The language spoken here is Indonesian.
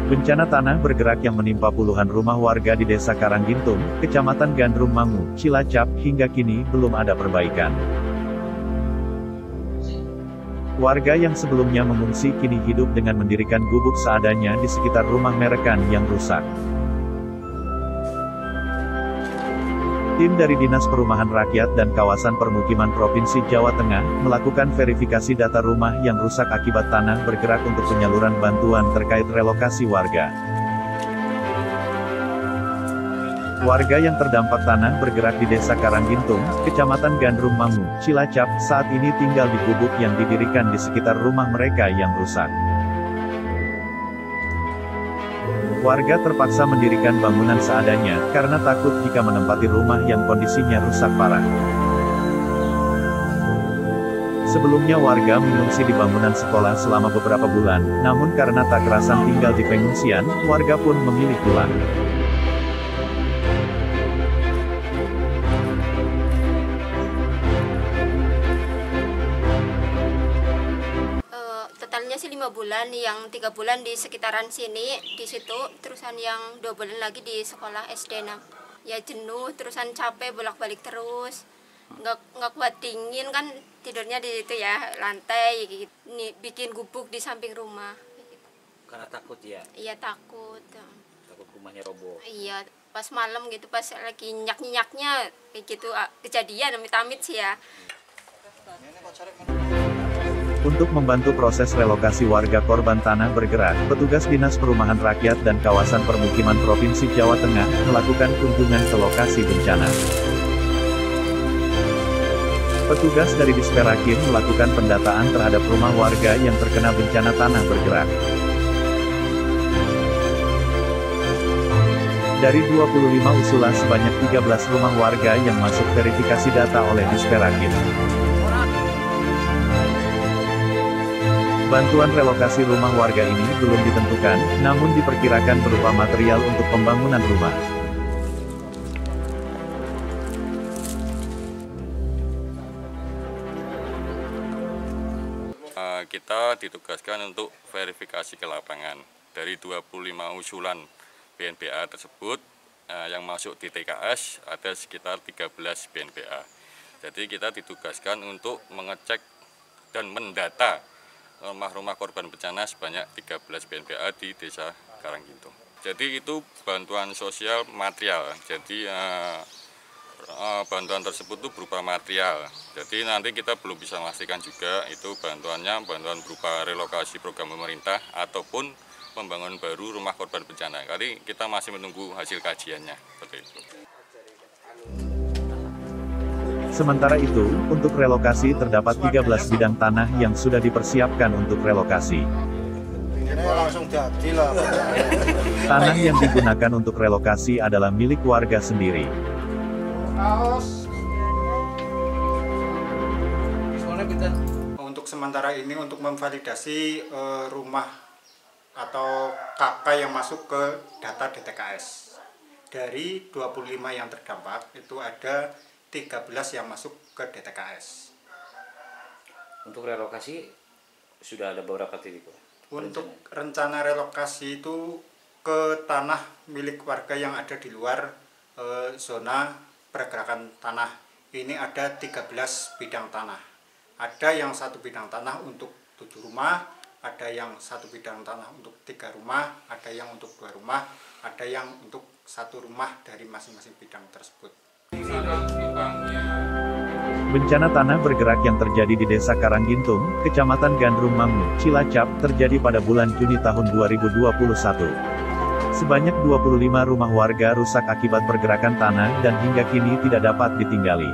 Bencana tanah bergerak yang menimpa puluhan rumah warga di Desa Karanggintung, Kecamatan Gandrum Mangu, Cilacap, hingga kini belum ada perbaikan. Warga yang sebelumnya mengungsi kini hidup dengan mendirikan gubuk seadanya di sekitar rumah merekan yang rusak. Tim dari Dinas Perumahan Rakyat dan Kawasan Permukiman Provinsi Jawa Tengah melakukan verifikasi data rumah yang rusak akibat tanah bergerak untuk penyaluran bantuan terkait relokasi warga. Warga yang terdampak tanah bergerak di Desa Karanggintung, Kecamatan Gandrum Mangu, Cilacap, saat ini tinggal di gubuk yang didirikan di sekitar rumah mereka yang rusak. Warga terpaksa mendirikan bangunan seadanya, karena takut jika menempati rumah yang kondisinya rusak parah. Sebelumnya warga mengungsi di bangunan sekolah selama beberapa bulan, namun karena tak kerasan tinggal di pengungsian, warga pun memilih pulang. Totalnya sih 5 bulan, yang 3 bulan di sekitaran sini, di situ, terusan yang 2 bulan lagi di sekolah SD 6. Ya jenuh, terusan capek bolak-balik terus, nggak kuat dingin kan, tidurnya di situ ya, lantai gitu. Nih, bikin gubuk di samping rumah. Karena takut ya? Iya takut. Takut rumahnya roboh? Iya, pas malam gitu, pas lagi nyak-nyaknya, kayak gitu, kejadian amit-amit sih ya. Untuk membantu proses relokasi warga korban tanah bergerak, petugas Dinas Perumahan Rakyat dan Kawasan Permukiman Provinsi Jawa Tengah melakukan kunjungan ke lokasi bencana. Petugas dari Disperakin melakukan pendataan terhadap rumah warga yang terkena bencana tanah bergerak. Dari 25 usulan sebanyak 13 rumah warga yang masuk verifikasi data oleh Disperakin. Bantuan relokasi rumah warga ini belum ditentukan, namun diperkirakan berupa material untuk pembangunan rumah. Kita ditugaskan untuk verifikasi ke lapangan. Dari 25 usulan BNPA tersebut, yang masuk di TKS ada sekitar 13 BNPA. Jadi kita ditugaskan untuk mengecek dan mendata rumah-rumah korban bencana sebanyak 13 BNPA di Desa Karanggintung. Jadi itu bantuan sosial material. Jadi bantuan tersebut itu berupa material. Jadi nanti kita belum bisa memastikan juga itu bantuannya berupa relokasi program pemerintah ataupun pembangunan baru rumah korban bencana. Kali kita masih menunggu hasil kajiannya. Seperti itu. Sementara itu, untuk relokasi terdapat 13 bidang tanah yang sudah dipersiapkan untuk relokasi. Tanah yang digunakan untuk relokasi adalah milik warga sendiri. Untuk sementara ini untuk memvalidasi rumah atau KK yang masuk ke data DTKS. Dari 25 yang terdampak itu ada 13 yang masuk ke DTKS. Untuk relokasi sudah ada beberapa titik, Pak? Untuk rencana relokasi itu ke tanah milik warga yang ada di luar zona pergerakan tanah. Ini ada 13 bidang tanah. Ada yang 1 bidang tanah untuk 7 rumah, ada yang 1 bidang tanah untuk 3 rumah, ada yang untuk 2 rumah, ada yang untuk 1 rumah dari masing-masing bidang tersebut. Bencana tanah bergerak yang terjadi di Desa Karanggintung, Kecamatan Gandrum Mangu, Cilacap, terjadi pada bulan Juni tahun 2021. Sebanyak 25 rumah warga rusak akibat pergerakan tanah dan hingga kini tidak dapat ditinggali.